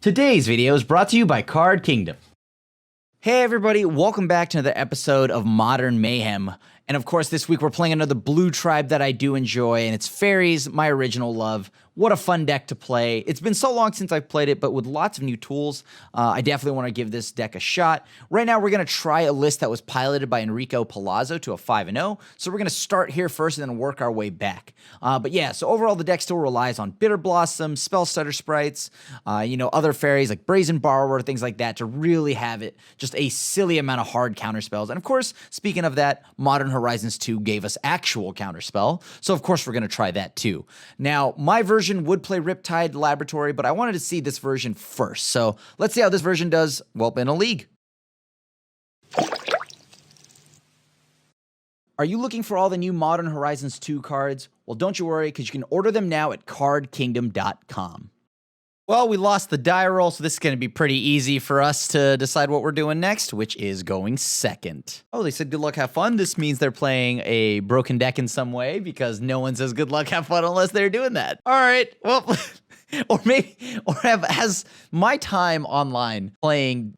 Today's video is brought to you by Card Kingdom. Hey everybody, welcome back to another episode of Modern Mayhem. And of course, this week we're playing another blue tribe that I do enjoy, and it's Faeries, my original love. What a fun deck to play. It's been so long since I've played it, but with lots of new tools, I definitely want to give this deck a shot. Right now, we're going to try a list that was piloted by Enrico Palazzo to a 5-0. So we're going to start here first and then work our way back. But yeah, so overall, the deck still relies on Bitter Blossom, Spell Stutter Sprites, other fairies like Brazen Borrower, things like that to really have it just a silly amount of hard counter spells. And of course, speaking of that, Modern Horizons 2 gave us actual counter spell. So of course, we're going to try that too. Now, my version would play Riptide Laboratory, but I wanted to see this version first. So let's see how this version does, well, in a league. Are you looking for all the new Modern Horizons 2 cards? Well, don't you worry, because you can order them now at cardkingdom.com. Well, we lost the die roll, so this is going to be pretty easy for us to decide what we're doing next, which is going second. Oh, they said good luck, have fun. This means they're playing a broken deck in some way, because no one says good luck, have fun unless they're doing that. All right, well, has my time online playing,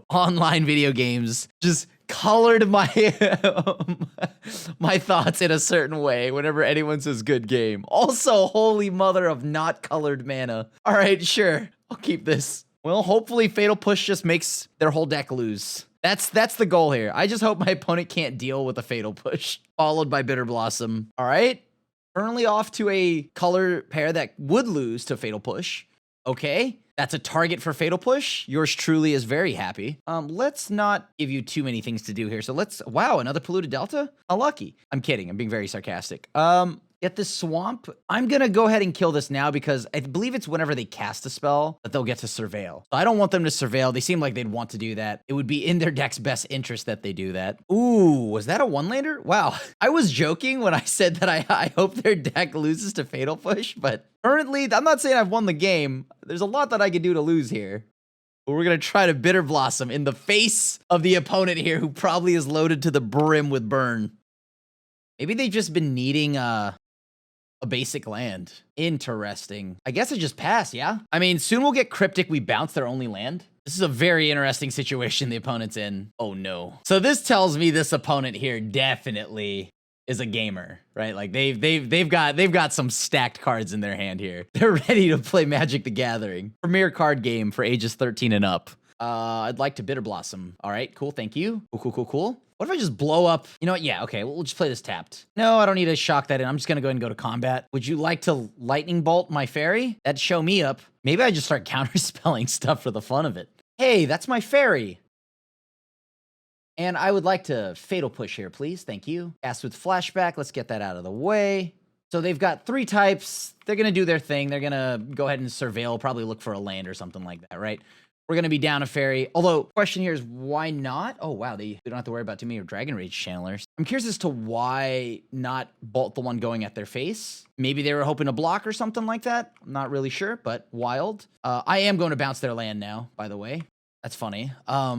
online video games just colored my my thoughts in a certain way whenever anyone says good game. Also, holy mother of not colored mana. All right, sure, I'll keep this. Well, hopefully Fatal Push just makes their whole deck lose. That's the goal here. I just hope my opponent can't deal with a Fatal Push, followed by Bitter Blossom. All right, currently off to a color pair that would lose to Fatal Push. Okay, that's a target for Fatal Push. Yours truly is very happy. Let's not give you too many things to do here. So wow, another Polluted Delta? How lucky. I'm kidding, I'm being very sarcastic. Get this Swamp. I'm gonna go ahead and kill this now because I believe it's whenever they cast a spell that they'll get to Surveil. So I don't want them to Surveil. They seem like they'd want to do that. It would be in their deck's best interest that they do that. Ooh, was that a one-lander? Wow, I was joking when I said that I hope their deck loses to Fatal Push, but currently, I'm not saying I've won the game. There's a lot that I could do to lose here. But we're gonna try to Bitter Blossom in the face of the opponent here who probably is loaded to the brim with burn. Maybe they've just been needing a basic land. Interesting. I guess I just pass, yeah? I mean, soon we'll get Cryptic. We bounce their only land. This is a very interesting situation the opponent's in. Oh no. So this tells me this opponent here definitely is a gamer, right? Like they've got some stacked cards in their hand here. They're ready to play Magic the Gathering. Premier card game for ages 13 and up. I'd like to Bitter Blossom. All right, cool, thank you. Cool. What if I just blow up? You know what? Yeah, okay, we'll just play this tapped. No, I don't need to shock that in. I'm just gonna go ahead and go to combat. Would you like to Lightning Bolt my fairy? That'd show me up. Maybe I just start counterspelling stuff for the fun of it. Hey, that's my fairy. And I would like to Fatal Push here, please. Thank you. Cast with Flashback. Let's get that out of the way. So they've got 3 types. They're gonna do their thing. They're gonna go ahead and Surveil, probably look for a land or something like that, right? We're going to be down a fairy. Although, question here is why not? Oh, wow. We don't have to worry about too many Dragon Rage channelers. I'm curious as to why not bolt the one going at their face. Maybe they were hoping to block or something like that. I'm not really sure, but wild. I am going to bounce their land now, by the way. That's funny. All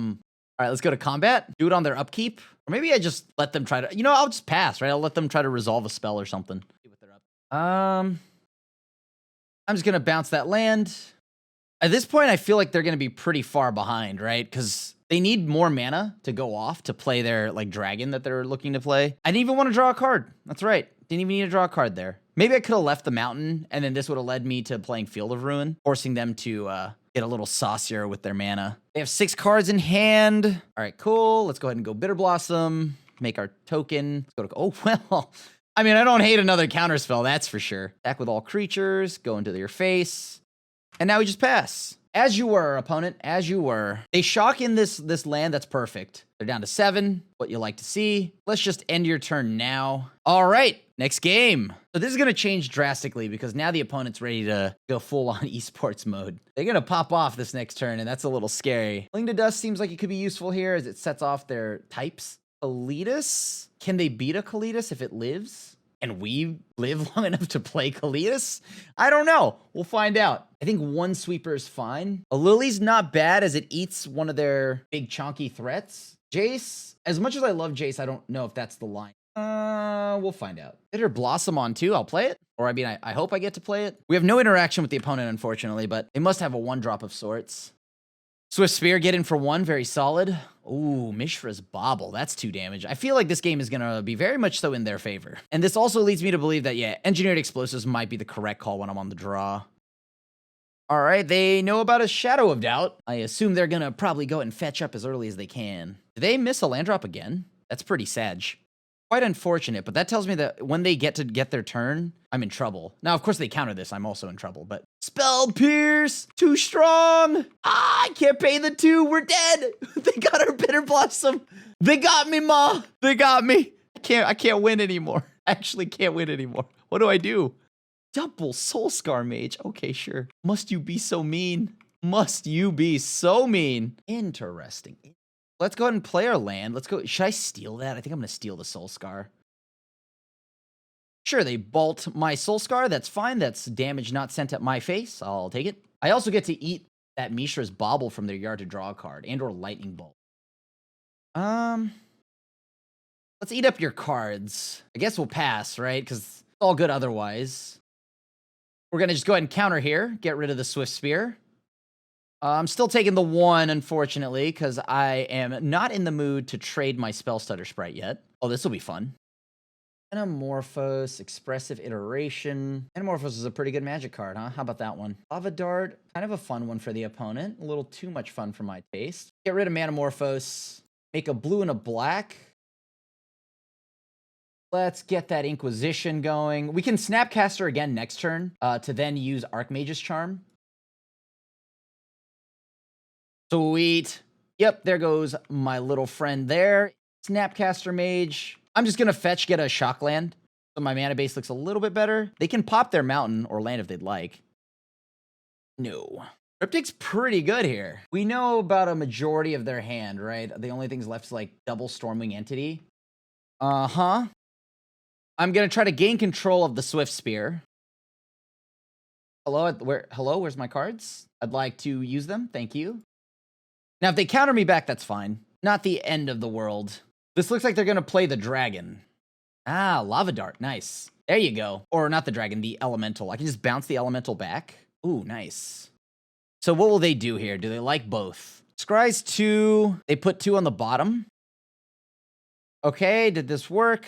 right, let's go to combat. Do it on their upkeep. Or maybe I just let them try to... I'll just pass, right? I'll let them try to resolve a spell or something. See what they're up. I'm just going to bounce that land. At this point, I feel like they're going to be pretty far behind, right? Because they need more mana to go off to play their dragon that they're looking to play. I didn't even want to draw a card. That's right. Didn't even need to draw a card there. Maybe I could have left the mountain, and then this would have led me to playing Field of Ruin, forcing them to get a little saucier with their mana. They have 6 cards in hand. All right, cool. Let's go ahead and go Bitter Blossom. Make our token. Let's go to... Oh, well... I mean, I don't hate another counterspell, that's for sure. Attack with all creatures. Go into your face. And now we just pass. As you were, opponent, as you were. They shock in this land, that's perfect. They're down to 7, what you like to see. Let's just end your turn now. All right, next game. So this is gonna change drastically because now the opponent's ready to go full on esports mode. They're gonna pop off this next turn and that's a little scary. Fling to Dust seems like it could be useful here as it sets off their types. Kalitas? Can they beat a Kalitas if it lives? And we live long enough to play Kalitas? I don't know. We'll find out. I think 1 sweeper is fine. A Lily's not bad as it eats one of their big chonky threats. Jace, as much as I love Jace, I don't know if that's the line. We'll find out. Bitter Blossom on 2, I'll play it. Or I mean, I hope I get to play it. We have no interaction with the opponent, unfortunately, but they must have a 1-drop of sorts. Swift Spear, get in for 1, very solid. Ooh, Mishra's Bobble, that's 2 damage. I feel like this game is gonna be very much so in their favor. And this also leads me to believe that, yeah, Engineered Explosives might be the correct call when I'm on the draw. All right, they know about a Shadow of Doubt. I assume they're gonna probably go and fetch up as early as they can. Did they miss a land drop again? That's pretty sad. Quite unfortunate, but that tells me that when they get their turn, I'm in trouble. Now, of course, they counter this. I'm also in trouble, but Spell Pierce, too strong. I can't pay the 2. We're dead. They got our Bitter Blossom. They got me, Ma. They got me. I can't win anymore. I actually can't win anymore. What do I do? Double Soul Scar Mage. Okay, sure. Must you be so mean? Must you be so mean? Interesting. Let's go ahead and play our land. Let's go. Should I steal that? I think I'm going to steal the Soul Scar. Sure, they bolt my Soul Scar. That's fine. That's damage not sent at my face. I'll take it. I also get to eat that Mishra's Bauble from their yard to draw a card and or Lightning Bolt. Let's eat up your cards. I guess we'll pass, right? Because it's all good otherwise. We're going to just go ahead and counter here. Get rid of the Swift Spear. I'm still taking the 1, unfortunately, because I am not in the mood to trade my Spell Stutter Sprite yet. Oh, this will be fun. Anamorphose, Expressive Iteration. Anamorphose is a pretty good magic card, huh? How about that one? Lava Dart, kind of a fun one for the opponent. A little too much fun for my taste. Get rid of Manamorphose. Make a blue and a black. Let's get that Inquisition going. We can Snapcaster again next turn to then use Archmage's Charm. Sweet. Yep, there goes my little friend there. Snapcaster Mage. I'm just going to fetch, get a shock land. So my mana base looks a little bit better. They can pop their mountain or land if they'd like. No. Cryptic's pretty good here. We know about a majority of their hand, right? The only things left is like double Stormwing Entity. Uh-huh. I'm going to try to gain control of the Swift Spear. Hello, where's my cards? I'd like to use them. Thank you. Now, if they counter me back, that's fine. Not the end of the world. This looks like they're going to play the dragon. Ah, Lava Dart. Nice. There you go. Or not the dragon, the elemental. I can just bounce the elemental back. Ooh, nice. So what will they do here? Do they like both? Scry's 2. They put 2 on the bottom. Okay, did this work?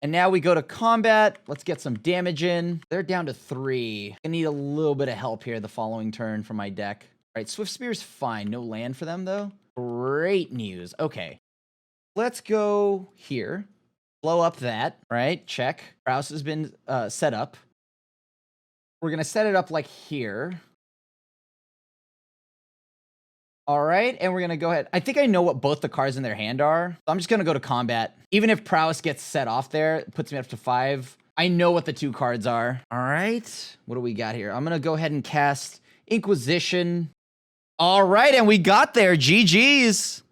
And now we go to combat. Let's get some damage in. They're down to 3. I need a little bit of help here the following turn from my deck. All right, Swift Spear's fine. No land for them, though. Great news. Okay. Let's go here. Blow up that, right? Check. Browse has been set up. We're going to set it up like here. All right, and we're going to go ahead. I think I know what both the cards in their hand are. So I'm just going to go to combat. Even if Prowess gets set off there, it puts me up to 5. I know what the 2 cards are. All right, what do we got here? I'm going to go ahead and cast Inquisition. All right, and we got there. GG's.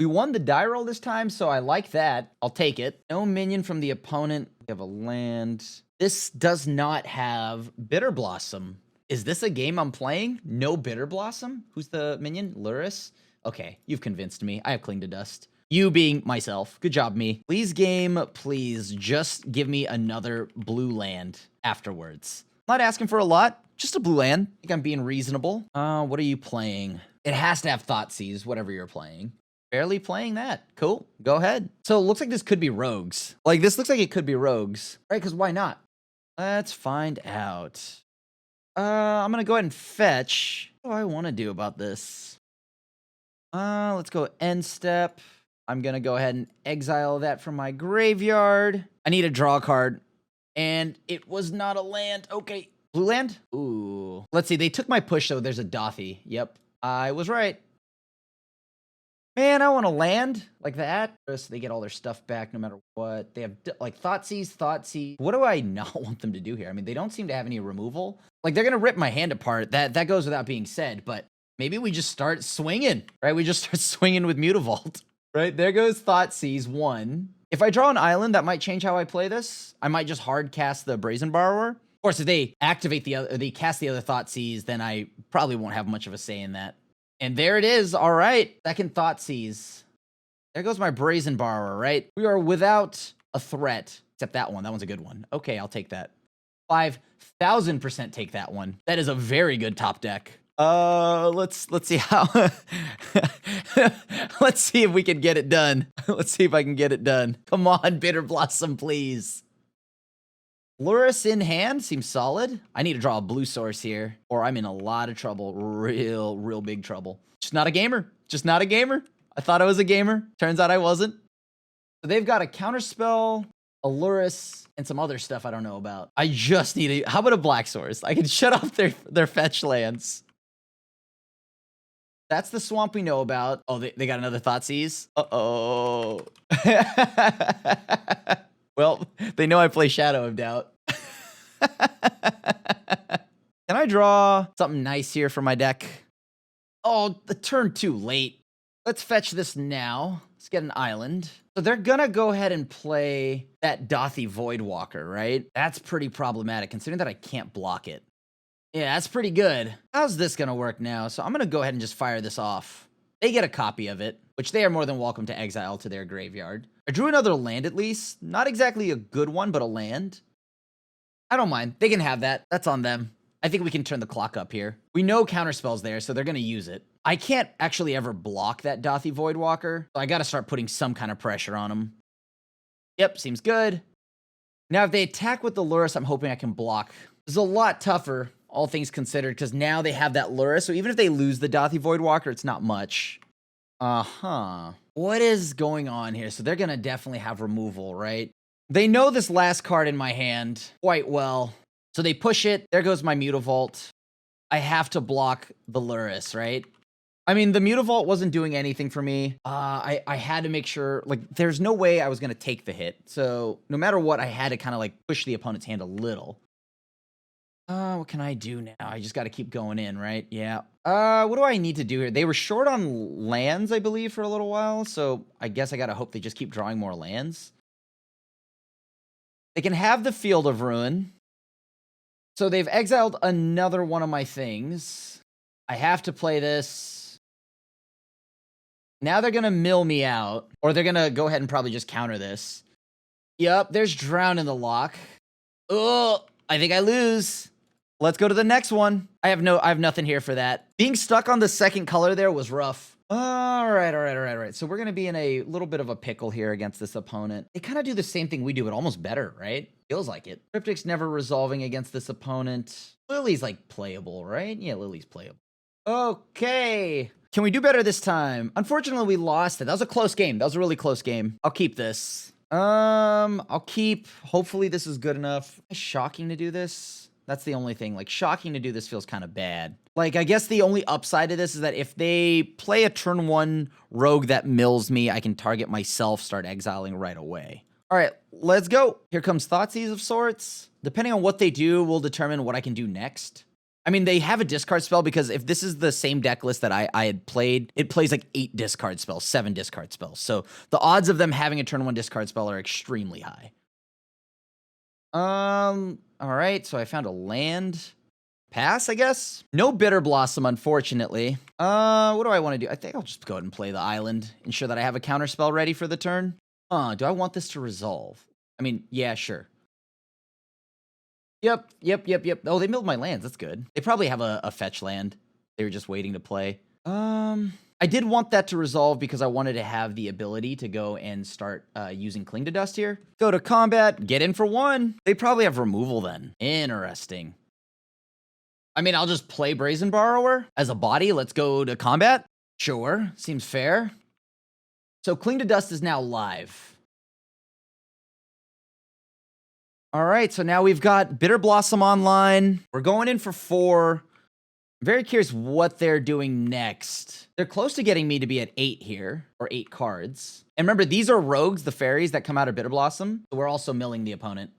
We won the die roll this time, so I like that. I'll take it. No minion from the opponent. We have a land. This does not have Bitter Blossom. Is this a game I'm playing? No Bitter Blossom? Who's the minion? Luris? Okay, you've convinced me. I have Cling to Dust. You being myself. Good job, me. Please, game, please just give me another blue land afterwards. Not asking for a lot. Just a blue land. I think I'm being reasonable. What are you playing? It has to have Thoughtseize, whatever you're playing. Barely playing that. Cool. Go ahead. So it looks like this could be rogues. Like, this looks like it could be rogues. Right? Because why not? Let's find out. I'm going to go ahead and fetch. What do I want to do about this? Let's go end step. I'm going to go ahead and exile that from my graveyard. I need a draw card. And it was not a land. Okay. Blue land? Ooh. Let's see. They took my push, though. There's a Dothy. Yep. I was right. Man, I want to land like that. So they get all their stuff back no matter what. They have, like, Thoughtseize. What do I not want them to do here? I mean, they don't seem to have any removal. Like, they're going to rip my hand apart. That goes without being said. But maybe we just start swinging, right? We just start swinging with Mutavault. Right? There goes Thoughtseize 1. If I draw an island, that might change how I play this. I might just hard cast the Brazen Borrower. Of course, if they activate they cast the other Thoughtseize, then I probably won't have much of a say in that. And there it is. All right. Second Thoughtseize. There goes my Brazen Borrower, right? We are without a threat. Except that one. That one's a good one. Okay, I'll take that. 5,000% take that one. That is a very good top deck. Let's see how. Let's see if we can get it done. Let's see if I can get it done. Come on, Bitter Blossom, please. Lurrus in hand seems solid. I need to draw a blue source here, or I'm in a lot of trouble. Real big trouble. Just not a gamer. Just not a gamer. I thought I was a gamer. Turns out I wasn't. So they've got a counterspell, a Lurrus, and some other stuff I don't know about. I just need a... How about a black source? I can shut off their fetch lands. That's the swamp we know about. Oh, they got another Thoughtseize? Uh-oh. Well, they know I play Shadow of Doubt. Can I draw something nice here for my deck? Oh, the turn too late. Let's fetch this now. Let's get an island. So they're gonna go ahead and play that Dothy Voidwalker, right? That's pretty problematic, considering that I can't block it. Yeah, that's pretty good. How's this gonna work now? So I'm gonna go ahead and just fire this off. They get a copy of it, which they are more than welcome to exile to their graveyard. I drew another land at least. Not exactly a good one, but a land. I don't mind. They can have that. That's on them. I think we can turn the clock up here. We know Counterspell's there, so they're going to use it. I can't actually ever block that Dothy Voidwalker, so I got to start putting some kind of pressure on them. Yep, seems good. Now, if they attack with the Lurrus, I'm hoping I can block. This is a lot tougher, all things considered, because now they have that Lurrus, so even if they lose the Dothy Voidwalker, it's not much. Uh-huh. What is going on here? So they're going to definitely have removal, right? They know this last card in my hand quite well. So they push it. There goes my Mutavault. I have to block the Lurrus, right? I mean, the Mutavault wasn't doing anything for me. I had to make sure, like, there's no way I was going to take the hit. So no matter what, I had to kind of, like, push the opponent's hand a little. What can I do now? I just got to keep going in, right? Yeah. What do I need to do here? They were short on lands, I believe, for a little while. So I guess I got to hope they just keep drawing more lands. They can have the Field of Ruin. So they've exiled another one of my things. I have to play this. Now they're going to mill me out. Or they're going to go ahead and probably just counter this. Yup, there's Drown in the Loch. Oh, I think I lose. Let's go to the next one. I have nothing here for that. Being stuck on the second color there was rough. All right. So we're going to be in a little bit of a pickle here against this opponent. They kind of do the same thing we do, but almost better, right? Feels like it. Cryptic's never resolving against this opponent. Lily's like playable, right? Yeah, Lily's playable. Okay. Can we do better this time? Unfortunately, we lost it. That was a close game. That was a really close game. I'll keep this. I'll keep. Hopefully this is good enough. It's shocking to do this. That's the only thing. Like, shocking to do this feels kind of bad. Like, I guess the only upside to this is that if they play a turn 1 rogue that mills me, I can target myself, start exiling right away. All right, let's go. Here comes Thoughtseize of sorts. Depending on what they do will determine what I can do next. I mean, they have a discard spell because if this is the same deck list that I had played, it plays like 8 discard spells, 7 discard spells. So the odds of them having a turn 1 discard spell are extremely high. All right, so I found a land. Pass, I guess? No Bitter Blossom, unfortunately. What do I want to do? I think I'll just go ahead and play the island. Ensure that I have a counter spell ready for the turn. Do I want this to resolve? I mean, yeah, sure. Yep. Oh, they milled my lands. That's good. They probably have a fetch land. They were just waiting to play. I did want that to resolve because I wanted to have the ability to go and start using Cling to Dust here. Go to combat, get in for 1. They probably have removal then. Interesting. I mean, I'll just play Brazen Borrower as a body. Let's go to combat. Sure, seems fair. So Cling to Dust is now live. All right, so now we've got Bitter Blossom online. We're going in for 4. I'm very curious what they're doing next. They're close to getting me to be at 8 here, or 8 cards. And remember, these are rogues, the fairies that come out of Bitter Blossom. So we're also milling the opponent.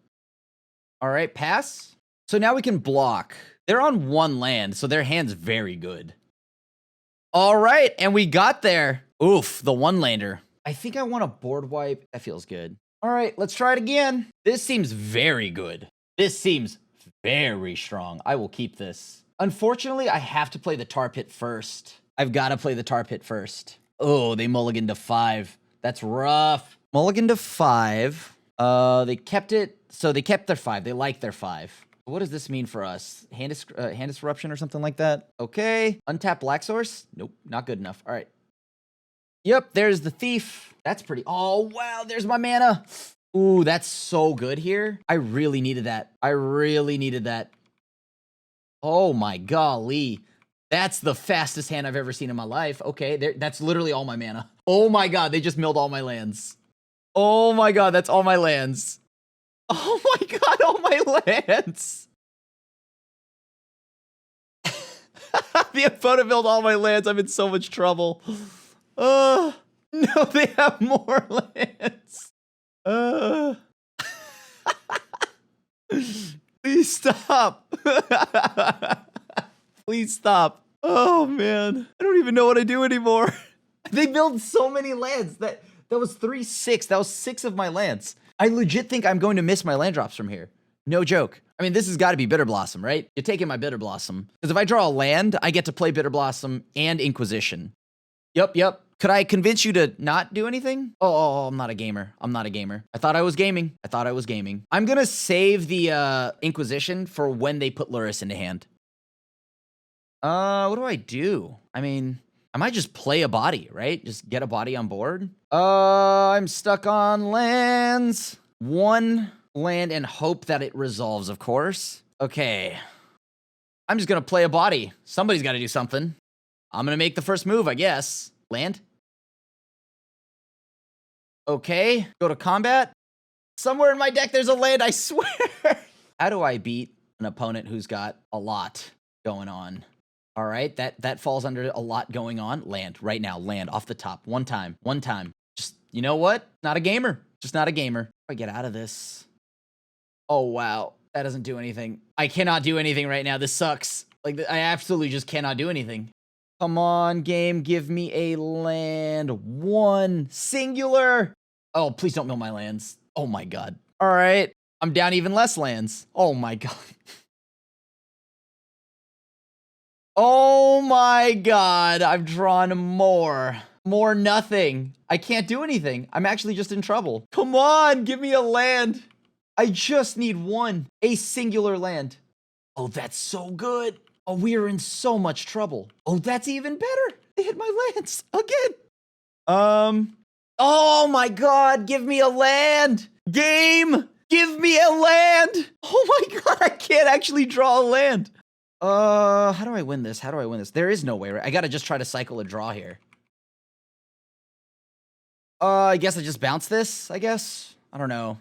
All right, pass. So now we can block. They're on 1 land, so their hand's very good. All right, and we got there. Oof, the 1-lander. I think I want a board wipe. That feels good. All right, let's try it again. This seems very good. This seems very strong. I will keep this. Unfortunately, I have to play the Tar Pit first. I've got to play the Tar Pit first. Oh, they mulligan to 5. That's rough. Mulligan to 5. They kept it. So they kept their 5. They like their 5. What does this mean for us? Hand disruption or something like that? Okay. Untap Black Source? Nope, not good enough. All right. Yep, there's the Thief. That's pretty. Oh, wow, there's my mana. Ooh, that's so good here. I really needed that. I really needed that. Oh, my golly. That's the fastest hand I've ever seen in my life. Okay, that's literally all my mana. Oh, my God, they just milled all my lands. Oh, my God, that's all my lands. Oh, my God, all my lands. The opponent milled all my lands. I'm in so much trouble. No, they have more lands. Please stop. Please stop. Oh man, I don't even know what I do anymore. They build so many lands. That was 3-6. That was 6 of my lands. I legit think I'm going to miss my land drops from here. No joke. I mean, this has got to be Bitter Blossom, right? You're taking my Bitter Blossom. Because if I draw a land, I get to play Bitter Blossom and Inquisition. Yep. Could I convince you to not do anything? Oh, I'm not a gamer. I'm not a gamer. I thought I was gaming. I'm gonna save the Inquisition for when they put Luris into hand. What do I do? I mean, I might just play a body, right? Just get a body on board. I'm stuck on lands. 1 land and hope that it resolves, of course. Okay. I'm just gonna play a body. Somebody's gotta do something. I'm gonna make the first move, I guess. Land. Okay, go to combat. Somewhere in my deck there's a land, I swear. How do I beat an opponent who's got a lot going on? All right, that falls under a lot going on. Land, right now, land off the top. One time. Just, you know what? Not a gamer. Just not a gamer. How do I get out of this? Oh, wow. That doesn't do anything. I cannot do anything right now. This sucks. Like, I absolutely just cannot do anything. Come on, game. Give me a land. 1 singular. Oh, please don't mill my lands. Oh, my God. All right. I'm down even less lands. Oh, my God. Oh, my God. I've drawn more. More nothing. I can't do anything. I'm actually just in trouble. Come on. Give me a land. I just need 1. A singular land. Oh, that's so good. Oh, we are in so much trouble. Oh, that's even better. They hit my lands again. Oh my God, give me a land. Game, give me a land. Oh my God, I can't actually draw a land. How do I win this? There is no way, right? I gotta just try to cycle a draw here. I guess I just bounce this, I guess. I don't know. All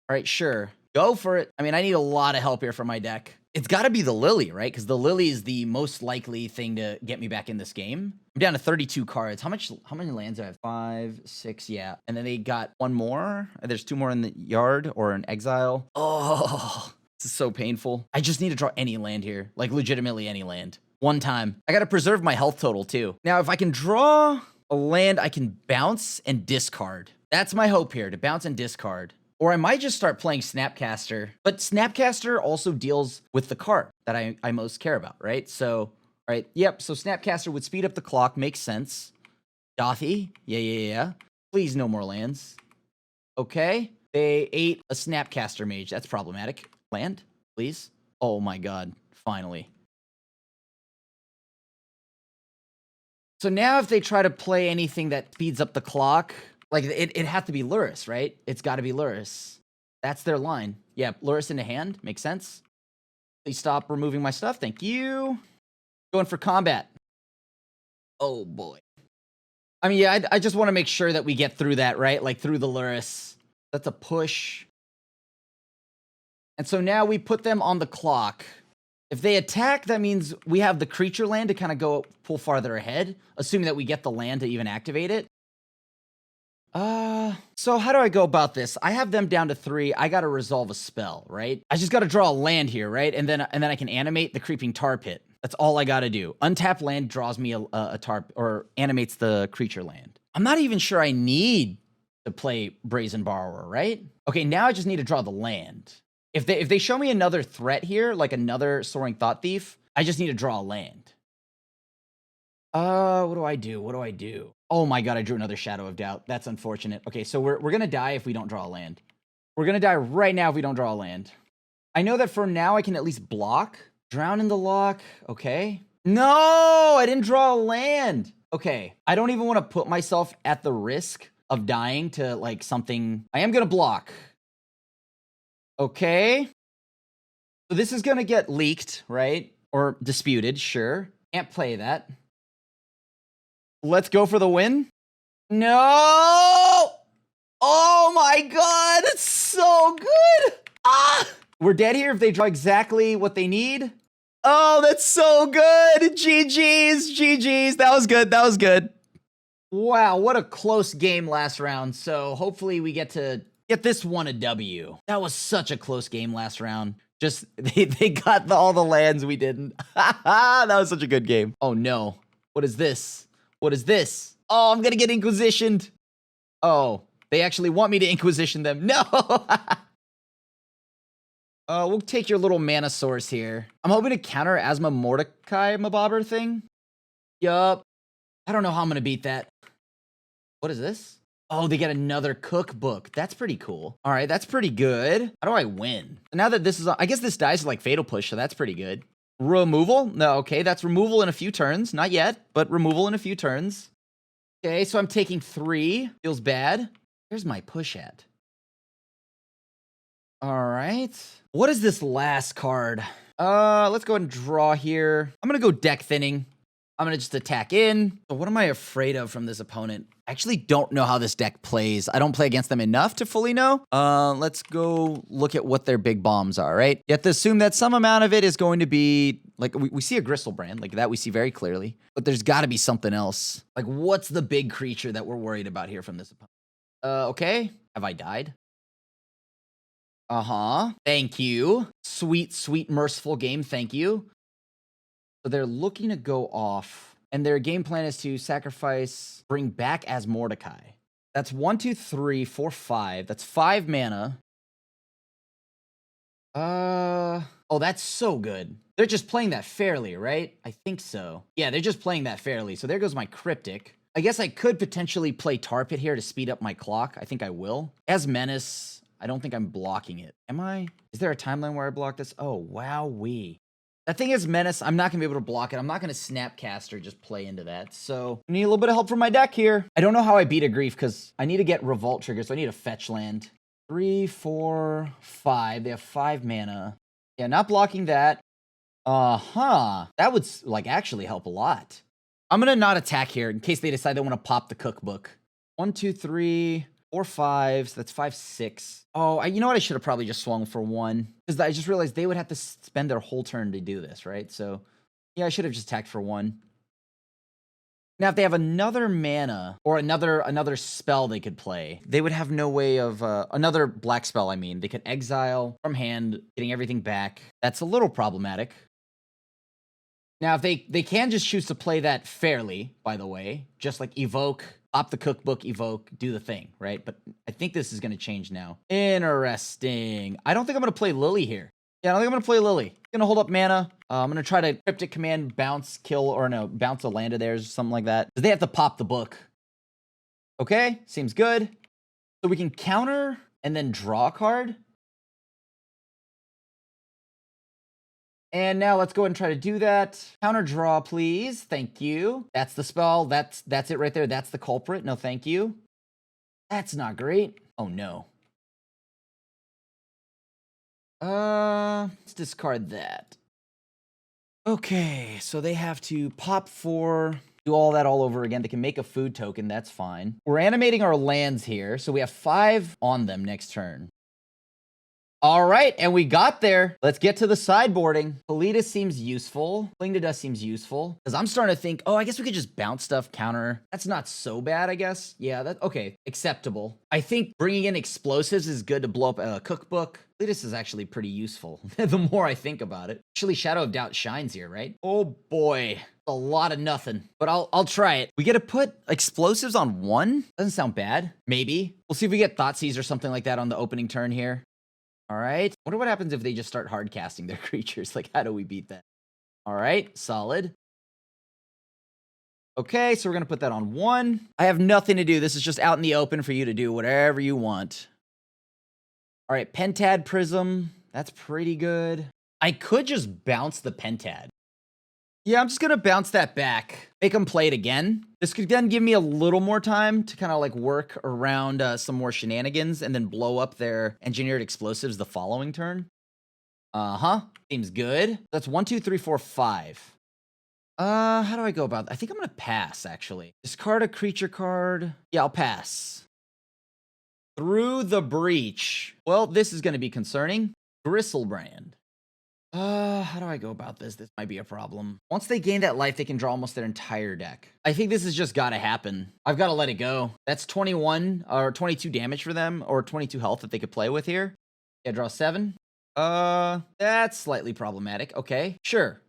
right, sure. Go for it. I mean, I need a lot of help here from my deck. It's got to be the Lily, right? Because the Lily is the most likely thing to get me back in this game. I'm down to 32 cards. How many lands do I have? 5, 6, yeah. And then they got 1 more. There's 2 more in the yard or in exile. Oh, this is so painful. I just need to draw any land here. Like, legitimately any land. 1 time. I got to preserve my health total, too. Now, if I can draw a land, I can bounce and discard. That's my hope here, to bounce and discard. Or I might just start playing Snapcaster. But Snapcaster also deals with the card that I most care about, right? So, right, yep, so Snapcaster would speed up the clock, makes sense. Dothy, yeah. Please, no more lands. Okay, they ate a Snapcaster Mage. That's problematic. Land, please. Oh my God, finally. So now if they try to play anything that speeds up the clock, like, it has to be Luris, right? It's got to be Luris. That's their line. Yeah, Luris into hand. Makes sense. Please stop removing my stuff. Thank you. Going for combat. Oh, boy. I mean, yeah, I just want to make sure that we get through that, right? Like, through the Luris. That's a push. And so now we put them on the clock. If they attack, that means we have the creature land to kind of pull farther ahead, assuming that we get the land to even activate it. So how do I go about this? I have them down to 3. I gotta resolve a spell, right? I just gotta draw a land here, right? And then I can animate the Creeping Tar Pit. That's all I gotta do. Untap land draws me a tar, or animates the creature land. I'm not even sure I need to play Brazen Borrower, right? Okay, now I just need to draw the land. If they show me another threat here, like another Soaring Thought Thief, I just need to draw a land. What do I do? Oh my God, I drew another Shadow of Doubt. That's unfortunate. Okay, so we're gonna die if we don't draw a land. We're going to die right now if we don't draw a land. I know that for now I can at least block. Drown in the lock. Okay. No, I didn't draw a land. Okay. I don't even want to put myself at the risk of dying to like something. I am going to block. Okay. So this is going to get leaked, right? Or disputed, sure. Can't play that. Let's go for the win. No! Oh my god, it's so good! Ah! We're dead here if they draw exactly what they need. Oh, that's so good! GG's, GG's. That was good, that was good. Wow, what a close game last round. So hopefully we get to get this one a W. That was such a close game last round. Just, they got all the lands we didn't. That was such a good game. Oh no, what is this? What is this? Oh, I'm gonna get Inquisitioned. Oh, they actually want me to Inquisition them. No! We'll take your little mana source here. I'm hoping to counter Asma Mordecai Mabobber thing. Yup. I don't know how I'm gonna beat that. What is this? Oh, they get another cookbook. That's pretty cool. All right, that's pretty good. How do I win? Now that this is on, I guess this dies like Fatal Push, so that's pretty good. Removal? No, okay, that's removal in a few turns. Not yet, but removal in a few turns. Okay, so I'm taking 3. Feels bad. Where's my push at? All right. What is this last card? Let's go ahead and draw here. I'm gonna go deck thinning. I'm gonna just attack in. So what am I afraid of from this opponent? I actually don't know how this deck plays. I don't play against them enough to fully know. Let's go look at what their big bombs are, right? You have to assume that some amount of it is going to be, like, we see a Gristlebrand, like that we see very clearly. But there's gotta be something else. Like, what's the big creature that we're worried about here from this opponent? Okay. Have I died? Uh-huh. Thank you. Sweet, sweet, merciful game. Thank you. So they're looking to go off, and their game plan is to sacrifice, bring back as Mordecai. That's 1, 2, 3, 4, 5. That's 5 mana. Oh, that's so good. They're just playing that fairly, right? I think so. Yeah, they're just playing that fairly. So there goes my Cryptic. I guess I could potentially play Tar Pit here to speed up my clock. I think I will. As Menace, I don't think I'm blocking it. Am I? Is there a timeline where I block this? Oh, wowee. That thing is Menace. I'm not going to be able to block it. I'm not going to Snapcaster just play into that. So I need a little bit of help from my deck here. I don't know how I beat a Grief because I need to get Revolt triggers. So I need a fetch land. 3, 4, 5. They have 5 mana. Yeah, not blocking that. Uh-huh. That would, like, actually help a lot. I'm going to not attack here in case they decide they want to pop the cookbook. 1, 2, 3, 4, 5. So that's 5, 6. Oh, you know what? I should have probably just swung for 1. Because I just realized they would have to spend their whole turn to do this, right? So, yeah, I should have just attacked for 1. Now, if they have another mana or another spell they could play, they would have no way of... another black spell, I mean. They could exile from hand, getting everything back. That's a little problematic. Now, if they can just choose to play that fairly, by the way, just like evoke, pop the cookbook, evoke, do the thing, right? But I think this is going to change now. Interesting. I don't think I'm going to play Lily here. Yeah, I don't think I'm going to play Lily. I'm going to hold up mana. I'm going to try to Cryptic Command, bounce, kill, or no, bounce a land of theirs, something like that. They have to pop the book. Okay, seems good. So we can counter and then draw a card. And now let's go ahead and try to do that. Counter draw, please. Thank you. That's the spell. That's it right there. That's the culprit. No, thank you. That's not great. Oh, no. Let's discard that. Okay, so they have to pop 4, do all that all over again. They can make a food token. That's fine. We're animating our lands here, so we have 5 on them next turn. All right, and we got there. Let's get to the sideboarding. Politas seems useful. Cling to Dust seems useful. Because I'm starting to think, oh, I guess we could just bounce stuff, counter. That's not so bad, I guess. Yeah, that's okay. Acceptable. I think bringing in explosives is good to blow up a cookbook. Politas is actually pretty useful, the more I think about it. Actually, Shadow of Doubt shines here, right? Oh, boy. A lot of nothing. But I'll try it. We get to put explosives on 1? Doesn't sound bad. Maybe. We'll see if we get Thoughtseize or something like that on the opening turn here. All right. Wonder what happens if they just start hard casting their creatures. Like, how do we beat that? All right. Solid. Okay, so we're going to put that on 1. I have nothing to do. This is just out in the open for you to do whatever you want. All right, Pentad Prism. That's pretty good. I could just bounce the Pentad. Yeah, I'm just going to bounce that back. Make them play it again. This could then give me a little more time to kind of like work around some more shenanigans and then blow up their engineered explosives the following turn. Uh-huh. Seems good. That's 1, 2, 3, 4, 5. How do I go about that? I think I'm going to pass, actually. Discard a creature card. Yeah, I'll pass. Through the Breach. Well, this is going to be concerning. Gristlebrand. How do I go about this? This might be a problem. Once they gain that life, they can draw almost their entire deck. I think this has just got to happen. I've got to let it go. That's 21 or 22 damage for them, or 22 health that they could play with here. Yeah, draw 7. That's slightly problematic. Okay, sure.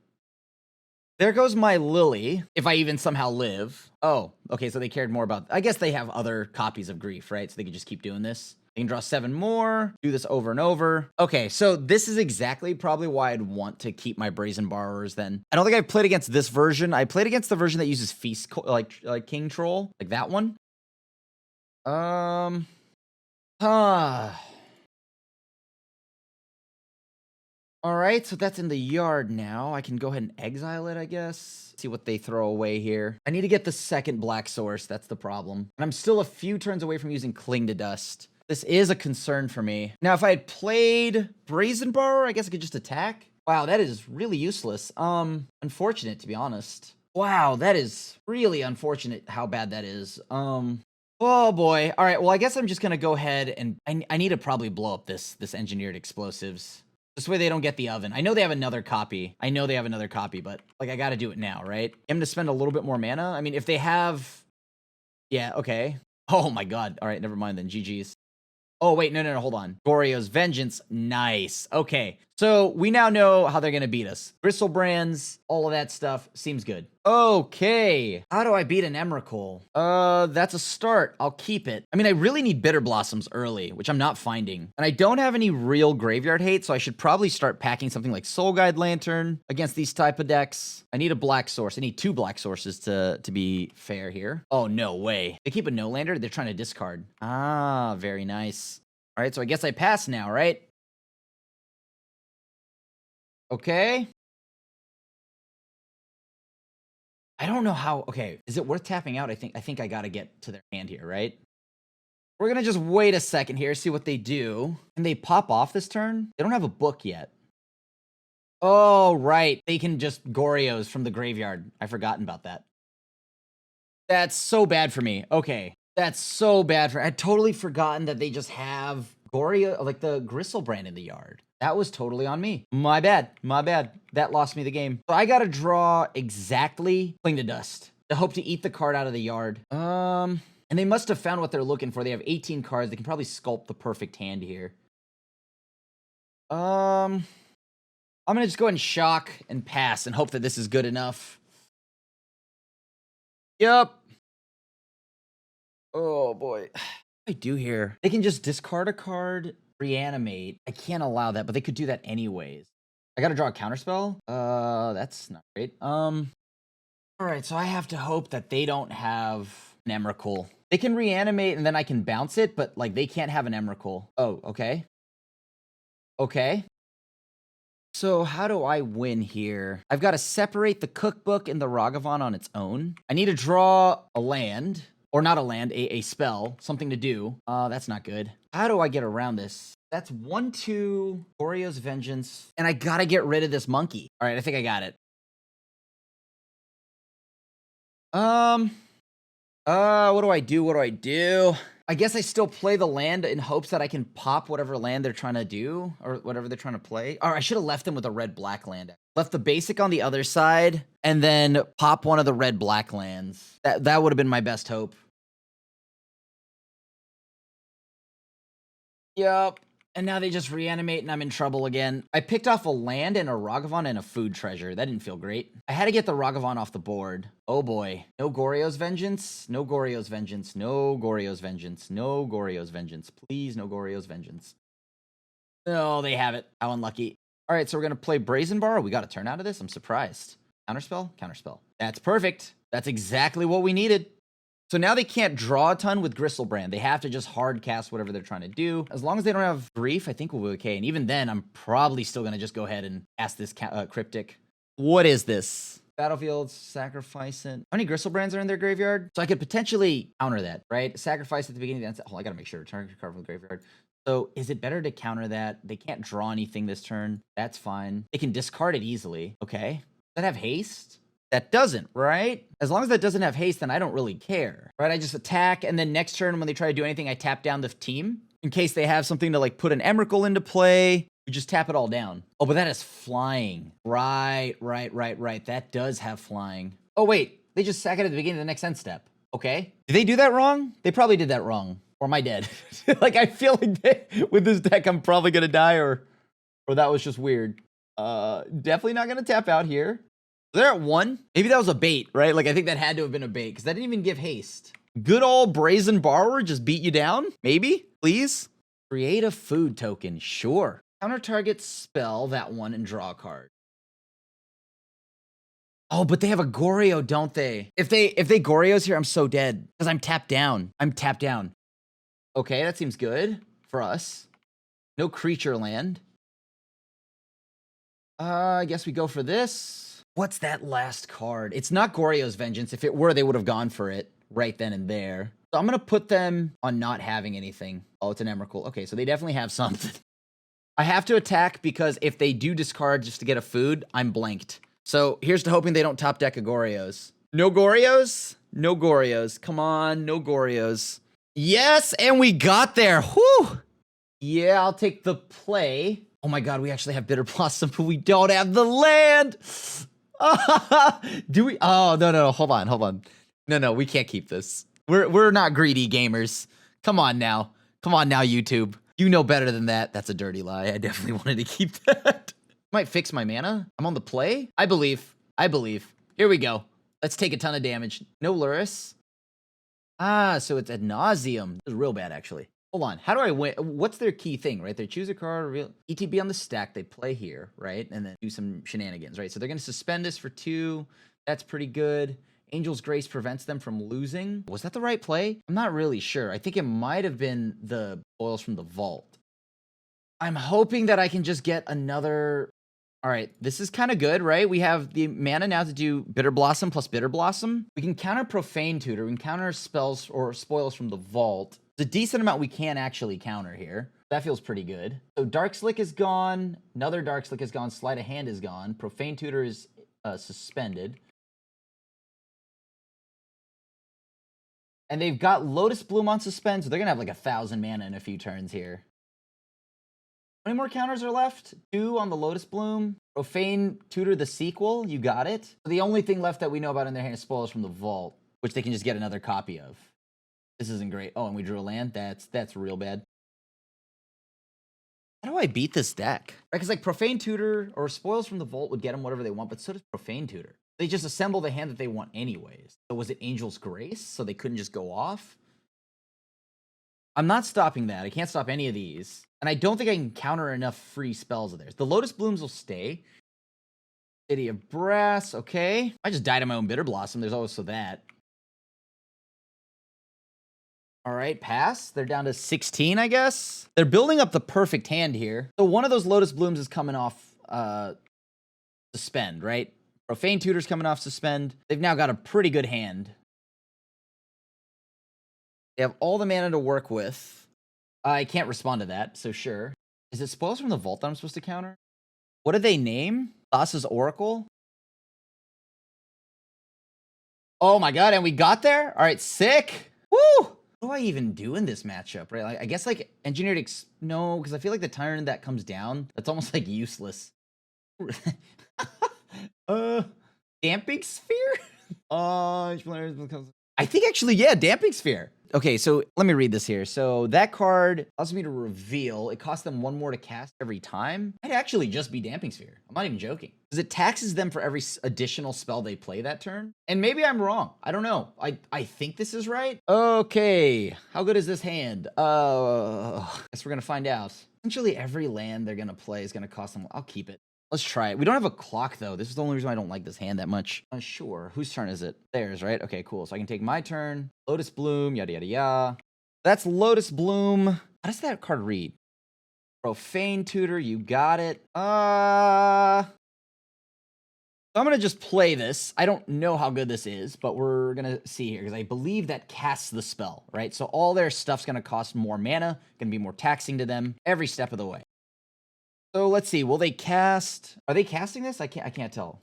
There goes my Lily, if I even somehow live. Oh, okay, so they cared more about... I guess they have other copies of Grief, right? So they could just keep doing this. They can draw 7 more, do this over and over. Okay, so this is exactly probably why I'd want to keep my Brazen Borrowers then. I don't think I played against this version. I played against the version that uses Feast, like King Troll, like that one. All right, so that's in the yard now. I can go ahead and exile it, I guess. See what they throw away here. I need to get the second black source. That's the problem. And I'm still a few turns away from using Cling to Dust. This is a concern for me. Now, if I had played Brazen Borrower, I guess I could just attack. Wow, that is really useless. Unfortunate, to be honest. Wow, that is really unfortunate how bad that is. Oh boy. All right, well, I guess I'm just gonna go ahead and I need to probably blow up this engineered explosives. This way they don't get the oven. I know they have another copy. But like I gotta do it now, right? I'm gonna spend a little bit more mana. I mean, if they have... Yeah, okay. Oh my god. All right, never mind then. GG's. Oh, wait, no, hold on. Goryo's Vengeance. Nice. Okay, so we now know how they're going to beat us. Gristlebrand's, all of that stuff. Seems good. Okay. How do I beat an Emrakul? That's a start. I'll keep it. I mean, I really need Bitter Blossoms early, which I'm not finding. And I don't have any real graveyard hate, so I should probably start packing something like Soul Guide Lantern against these type of decks. I need a black source. I need 2 black sources to be fair here. Oh, no way. They keep a no-lander? They're trying to discard. Ah, very nice. All right, so I guess I pass now, right? Okay. I don't know how... Okay, is it worth tapping out? I think I gotta get to their hand here, right? We're gonna just wait a second here, see what they do. Can they pop off this turn? They don't have a book yet. Oh, right. They can just Gorios from the graveyard. I've forgotten about that. That's so bad for me. Okay. That's so bad for... I'd totally forgotten that they just have Goryo, like the Gristlebrand in the yard. That was totally on me. My bad. That lost me the game. So I gotta draw exactly Cling to Dust to hope to eat the card out of the yard. And they must have found what they're looking for. They have 18 cards. They can probably sculpt the perfect hand here. I'm gonna just go ahead and shock and pass and hope that this is good enough. Yep. Oh boy. What do I do here? They can just discard a card, reanimate. I can't allow that, but they could do that anyways. I gotta draw a counterspell? That's not great. Alright, so I have to hope that they don't have an Emrakul. They can reanimate and then I can bounce it, but like they can't have an Emrakul. Oh, okay. Okay. So how do I win here? I've got to separate the cookbook and the Ragavan on its own. I need to draw a land. Or not a land, a spell. Something to do. That's not good. How do I get around this? That's 1, 2, Goryo's Vengeance. And I gotta get rid of this monkey. All right, I think I got it. What do I do? I guess I still play the land in hopes that I can pop whatever land they're trying to do. Or whatever they're trying to play. Or I should have left them with a red-black land. Left the basic on the other side. And then pop one of the red-black lands. That would have been my best hope. Yep. And now they just reanimate and I'm in trouble again. I picked off a land and a Ragavan and a food treasure. That didn't feel great. I had to get the Ragavan off the board. Oh boy. No Goryo's Vengeance. No Goryo's Vengeance. No Goryo's Vengeance. No Goryo's Vengeance. Please, no Goryo's Vengeance. No, they have it. How unlucky. All right, so we're going to play Brazen Bar. We got a turn out of this? I'm surprised. Counterspell? Counterspell. That's perfect. That's exactly what we needed. So now they can't draw a ton with Gristlebrand. They have to just hard cast whatever they're trying to do. As long as they don't have Grief, I think we'll be okay. And even then, I'm probably still going to just go ahead and cast this Cryptic. What is this? Battlefield, sacrifice it. How many Gristlebrands are in their graveyard? So I could potentially counter that, right? Sacrifice at the beginning of the end. Oh, I got to make sure. Target card from the graveyard. So is it better to counter that? They can't draw anything this turn. That's fine. They can discard it easily. Okay. Does that have haste? That doesn't, right? As long as that doesn't have haste, then I don't really care, right? I just attack, and then next turn when they try to do anything, I tap down the team in case they have something to like put an Emrakul into play. You just tap it all down. Oh, but that is flying. Right. That does have flying. Oh, wait. They just sack it at the beginning of the next end step. Okay. Did they do that wrong? They probably did that wrong. Or am I dead? Like, I feel like with this deck, I'm probably going to die, or that was just weird. Definitely not going to tap out here. They're at 1. Maybe that was a bait, right? Like, I think that had to have been a bait, because that didn't even give haste. Good old Brazen Borrower just beat you down? Maybe? Please? Create a food token. Sure. Counter target spell that one and draw a card. Oh, but they have a Goryo, don't they? If they Goryos here, I'm so dead. Because I'm tapped down. Okay, that seems good for us. No creature land. I guess we go for this. What's that last card? It's not Goryo's Vengeance. If it were, they would have gone for it right then and there. So I'm going to put them on not having anything. Oh, it's an Emrakul. Okay, so they definitely have something. I have to attack because if they do discard just to get a food, I'm blanked. So here's to hoping they don't top deck a Goryos. No Goryos? No Goryos. Come on, no Goryos. Yes, and we got there. Whew. Yeah, I'll take the play. Oh my god, we actually have Bitter Blossom, but we don't have the land. Do we? Oh, no. Hold on. No, we can't keep this. We're not greedy gamers. Come on now, YouTube. You know better than that. That's a dirty lie. I definitely wanted to keep that. Might fix my mana. I'm on the play. I believe. Here we go. Let's take a ton of damage. No Luris. So it's ad nauseum. This is real bad, actually. Hold on. How do I win? What's their key thing, right? They choose a card, real ETB on the stack. They play here, right? And then do some shenanigans, right? So they're going to suspend this for 2. That's pretty good. Angel's Grace prevents them from losing. Was that the right play? I'm not really sure. I think it might have been the Boils from the Vault. I'm hoping that I can just get another... All right, this is kind of good, right? We have the mana now to do Bitter Blossom plus Bitter Blossom. We can counter Profane Tutor. We can counter spells or spoils from the Vault. It's a decent amount we can actually counter here. That feels pretty good. So Dark Slick is gone. Another Dark Slick is gone. Sleight of Hand is gone. Profane Tutor is suspended. And they've got Lotus Bloom on suspend, so they're going to have like 1,000 mana in a few turns here. How many more counters are left? 2 on the Lotus Bloom. Profane Tutor the sequel. You got it. The only thing left that we know about in their hand is Spoilers from the Vault, which they can just get another copy of. This isn't great. Oh, and we drew a land. That's real bad. How do I beat this deck? Right, because like Profane Tutor or Spoils from the Vault would get them whatever they want, but so does Profane Tutor. They just assemble the hand that they want anyways. So was it Angel's Grace? So they couldn't just go off? I'm not stopping that. I can't stop any of these. And I don't think I can counter enough free spells of theirs. The Lotus Blooms will stay. City of Brass, okay. I just died on my own Bitter Blossom. There's also that. All right, pass. They're down to 16, I guess. They're building up the perfect hand here. So one of those Lotus Blooms is coming off suspend, right? Profane Tutor's coming off suspend. They've now got a pretty good hand. They have all the mana to work with. I can't respond to that, so sure. Is it Spoils from the Vault that I'm supposed to counter? What did they name? Thassa's Oracle? Oh my god, and we got there? All right, sick. Woo! What do I even do in this matchup, right? Like, I guess, like, Engineered... No, because I feel like the turn that comes down, that's almost, like, useless. Damping Sphere? I think, actually, yeah, Damping Sphere. Okay, so let me read this here. So that card allows me to reveal. It costs them 1 more to cast every time. Might actually just be Damping Sphere. I'm not even joking. Because it taxes them for every additional spell they play that turn. And maybe I'm wrong. I don't know. I think this is right. Okay, how good is this hand? Guess we're going to find out. Essentially every land they're going to play is going to cost them... I'll keep it. Let's try it. We don't have a clock, though. This is the only reason I don't like this hand that much. Sure. Whose turn is it? Theirs, right? Okay, cool. So I can take my turn. Lotus Bloom, yada, yada, yada. That's Lotus Bloom. How does that card read? Profane Tutor, you got it. So I'm going to just play this. I don't know how good this is, but we're going to see here because I believe that casts the spell, right? So all their stuff's going to cost more mana, going to be more taxing to them every step of the way. So let's see. Will they cast? Are they casting this? I can't tell.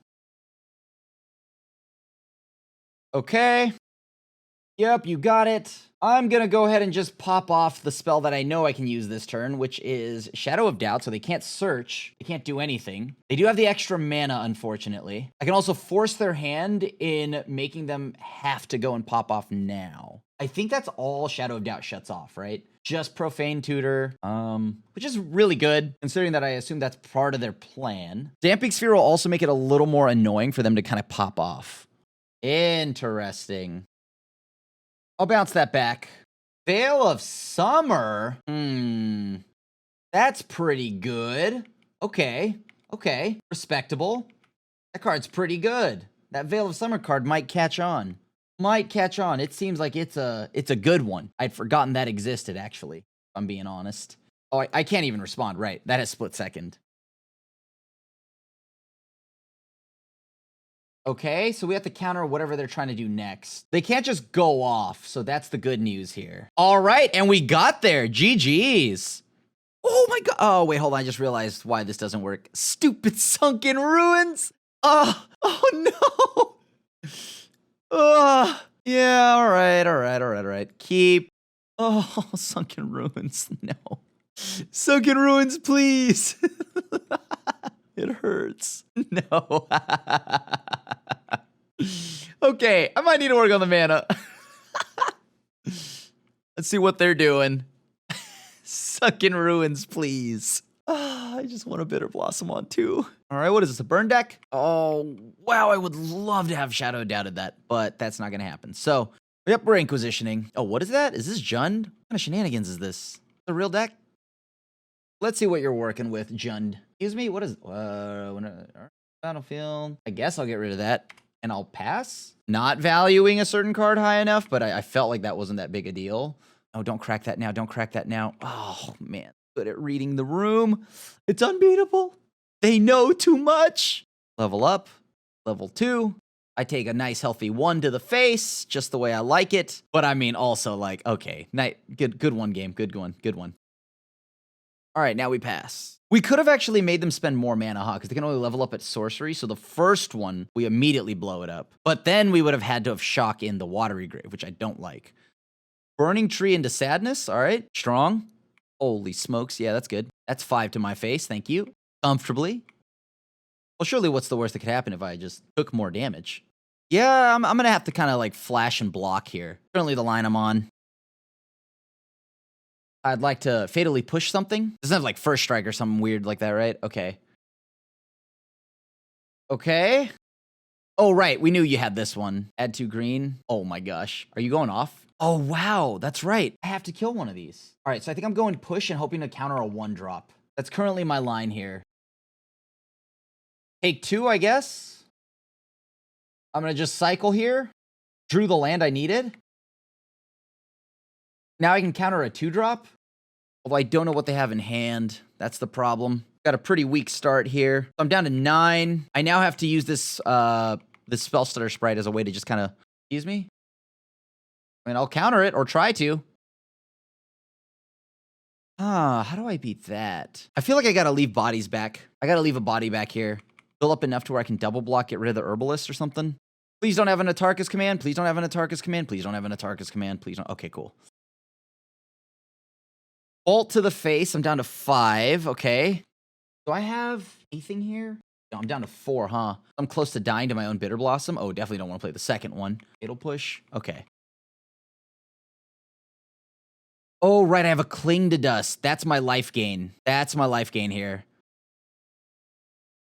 Okay. Yep, you got it. I'm going to go ahead and just pop off the spell that I know I can use this turn, which is Shadow of Doubt. So they can't search. They can't do anything. They do have the extra mana, unfortunately. I can also force their hand in making them have to go and pop off now. I think that's all Shadow of Doubt shuts off, right? Just Profane Tutor, which is really good, considering that I assume that's part of their plan. Damping Sphere will also make it a little more annoying for them to kind of pop off. Interesting. I'll bounce that back. Veil of Summer? That's pretty good. Okay. Respectable. That card's pretty good. That Veil of Summer card might catch on. It seems like it's a good one. I'd forgotten that existed, actually, if I'm being honest. Oh, I can't even respond. Right. That has split second. Okay, so we have to counter whatever they're trying to do next. They can't just go off, so that's the good news here. All right, and we got there. GG's. Oh my god. Oh, wait, hold on. I just realized why this doesn't work. Stupid Sunken Ruins. Oh no. Yeah, all right. Keep. Oh, Sunken Ruins. No. Sunken Ruins, please. It hurts. No. Okay, I might need to work on the mana. Let's see what they're doing. Sunken Ruins, please. I just want a Bitter Blossom on too. All right, what is this, a burn deck? Oh, wow, I would love to have Shadow Doubted that, but that's not going to happen. So, yep, we're Inquisitioning. Oh, what is that? Is this Jund? What kind of shenanigans is this? The real deck? Let's see what you're working with, Jund. Excuse me, what is battlefield? I guess I'll get rid of that. And I'll pass. Not valuing a certain card high enough, but I felt like that wasn't that big a deal. Oh, don't crack that now. Don't crack that now. Oh, man. Good at reading the room. It's unbeatable. They know too much. Level up. Level 2. I take a nice healthy 1 to the face, just the way I like it. But I mean, also like, okay, good one, game. Good one. All right, now we pass. We could have actually made them spend more mana, huh? Because they can only level up at sorcery. So the first one, we immediately blow it up. But then we would have had to have shock in the Watery Grave, which I don't like. Burning Tree into Sadness. All right, strong. Holy smokes. Yeah, that's good. That's 5 to my face. Thank you. Comfortably. Well, surely what's the worst that could happen if I just took more damage? Yeah, I'm going to have to kind of like flash and block here. Currently the line I'm on. I'd like to fatally push something. Doesn't have like first strike or something weird like that, right? Okay. Oh, right. We knew you had this one. Add 2 green. Oh my gosh. Are you going off? Oh, wow. That's right. I have to kill one of these. All right. So I think I'm going push and hoping to counter a 1-drop. That's currently my line here. Take 2, I guess. I'm going to just cycle here. Drew the land I needed. Now I can counter a 2-drop. Although I don't know what they have in hand. That's the problem. Got a pretty weak start here. I'm down to 9. I now have to use this this Spell Stutter Sprite as a way to just kind of... Excuse me? I mean, I'll counter it, or try to. How do I beat that? I feel like I gotta leave bodies back. I gotta leave a body back here. Fill up enough to where I can double block, get rid of the Herbalist or something. Please don't have an Atarka's Command. Please don't have an Atarka's Command. Please don't have an Atarka's Command. Please don't... Okay, cool. Bolt to the face. I'm down to 5. Okay. Do I have anything here? No, I'm down to 4, huh? I'm close to dying to my own Bitter Blossom. Oh, definitely don't want to play the second one. It'll push. Okay. Oh, right. I have a Cling to Dust. That's my life gain. That's my life gain here.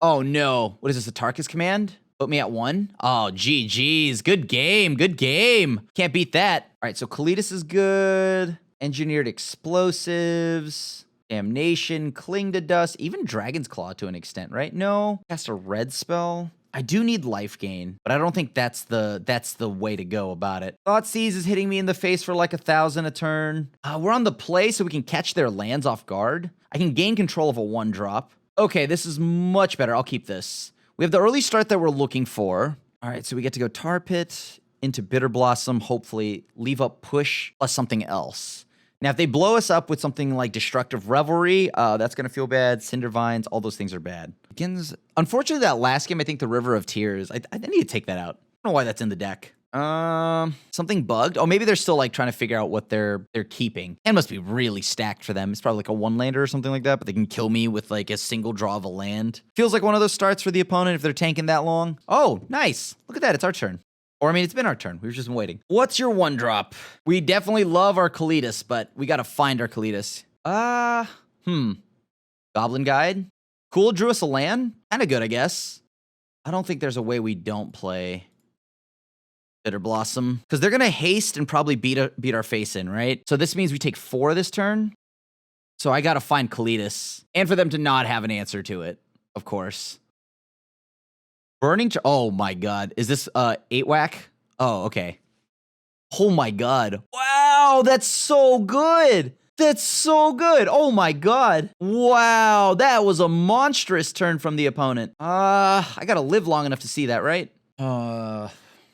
Oh, no. What is this? A Tarkus Command? Put me at 1? Oh, GG's. Good game. Good game. Can't beat that. All right. So Kalitas is good. Engineered Explosives. Damnation, Cling to Dust, even Dragon's Claw to an extent, right? No. Cast a red spell. I do need life gain, but I don't think that's the way to go about it. Thoughtseize is hitting me in the face for like 1,000 a turn. We're on the play, so we can catch their lands off guard. I can gain control of a 1-drop. Okay, this is much better. I'll keep this. We have the early start that we're looking for. All right, so we get to go Tar Pit into Bitter Blossom, hopefully leave up Push plus something else. Now, if they blow us up with something like Destructive Revelry, that's going to feel bad. Cinder Vines, all those things are bad. Begins. Unfortunately, that last game, I think the River of Tears, I need to take that out. I don't know why that's in the deck. Something bugged. Oh, maybe they're still like trying to figure out what they're keeping. Hand must be really stacked for them. It's probably like a 1-lander or something like that, but they can kill me with like a single draw of a land. Feels like one of those starts for the opponent if they're tanking that long. Oh, nice. Look at that. It's our turn. Or, I mean, it's been our turn. We've just been waiting. What's your 1-drop? We definitely love our Kalitas, but we got to find our Kalitas. Goblin Guide. Cool, drew us a land. Kind of good, I guess. I don't think there's a way we don't play Bitter Blossom. Because they're going to haste and probably beat our face in, right? So this means we take 4 this turn. So I got to find Kalitas. And for them to not have an answer to it, of course. Burning, oh my god. Is this 8-whack? Oh, okay. Oh my god. Wow, that's so good. That's so good. Oh my god. Wow, that was a monstrous turn from the opponent. I gotta live long enough to see that, right? So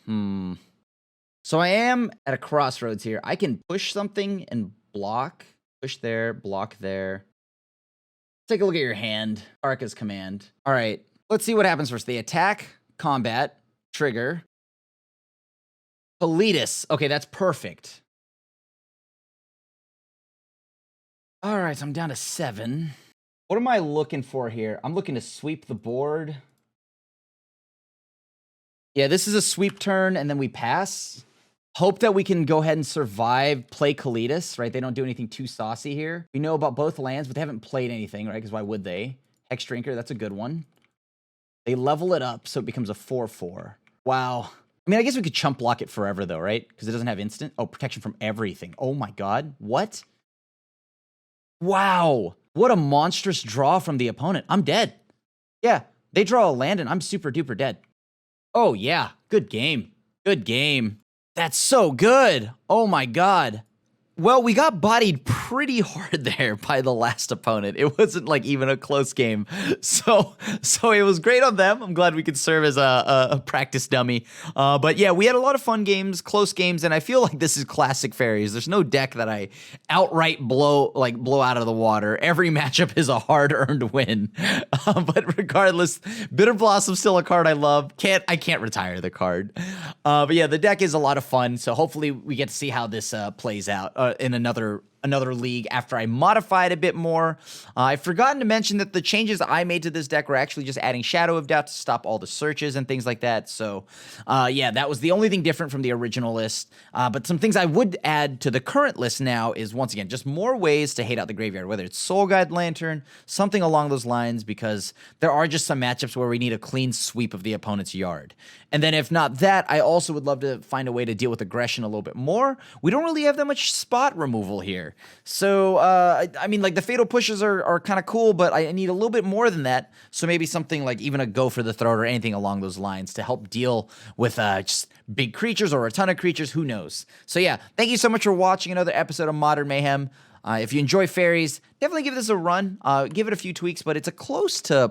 I am at a crossroads here. I can push something and block. Push there, block there. Take a look at your hand. Arca's command. All right. Let's see what happens first. They attack, combat, trigger. Kalitas. Okay, that's perfect. All right, so I'm down to 7. What am I looking for here? I'm looking to sweep the board. Yeah, this is a sweep turn, and then we pass. Hope that we can go ahead and survive, play Kalitas, right? They don't do anything too saucy here. We know about both lands, but they haven't played anything, right? Because why would they? Hex Drinker, that's a good one. They level it up, so it becomes a 4/4. Wow. I mean, I guess we could chump block it forever, though, right? Because it doesn't have instant. Oh, protection from everything. Oh, my God. What? Wow. What a monstrous draw from the opponent. I'm dead. Yeah, they draw a land, and I'm super duper dead. Oh, yeah. Good game. Good game. That's so good. Oh, my God. Well, we got bodied pretty hard there by the last opponent. It wasn't like even a close game. So it was great on them. I'm glad we could serve as a practice dummy. But yeah, we had a lot of fun games, close games, and I feel like this is classic Faeries. There's no deck that I outright blow out of the water. Every matchup is a hard-earned win. But regardless, Bitter Blossom's still a card I love. I can't retire the card. But yeah, the deck is a lot of fun. So hopefully we get to see how this plays out. In another league after I modify it a bit more. I've forgotten to mention that the changes I made to this deck were actually just adding Shadow of Doubt to stop all the searches and things like that. So yeah, that was the only thing different from the original list. But some things I would add to the current list now is, once again, just more ways to hate out the graveyard, whether it's Soul Guide Lantern, something along those lines, because there are just some matchups where we need a clean sweep of the opponent's yard. And then if not that, I also would love to find a way to deal with aggression a little bit more. We don't really have that much spot removal here. So, I mean, like, the Fatal Pushes are kind of cool, but I need a little bit more than that. So maybe something like even a Go for the Throat or anything along those lines to help deal with just big creatures or a ton of creatures. Who knows? So yeah, thank you so much for watching another episode of Modern Mayhem. If you enjoy Faeries, definitely give this a run. Give it a few tweaks, but it's a close to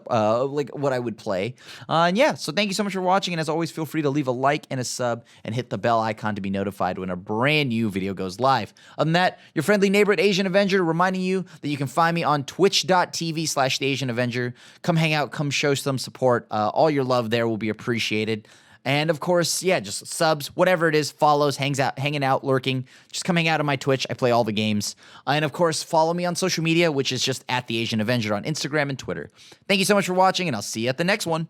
like what I would play. And yeah, so thank you so much for watching. And as always, feel free to leave a like and a sub and hit the bell icon to be notified when a brand new video goes live. Other than that, your friendly neighbor at Asian Avenger reminding you that you can find me on twitch.tv/TheAsianAvenger. Come hang out, come show some support. All your love there will be appreciated. And of course, yeah, just subs, whatever it is, follows, hanging out, lurking. Just come hang out on my Twitch. I play all the games. And of course, follow me on social media, which is just @TheAsianAvenger on Instagram and Twitter. Thank you so much for watching, and I'll see you at the next one.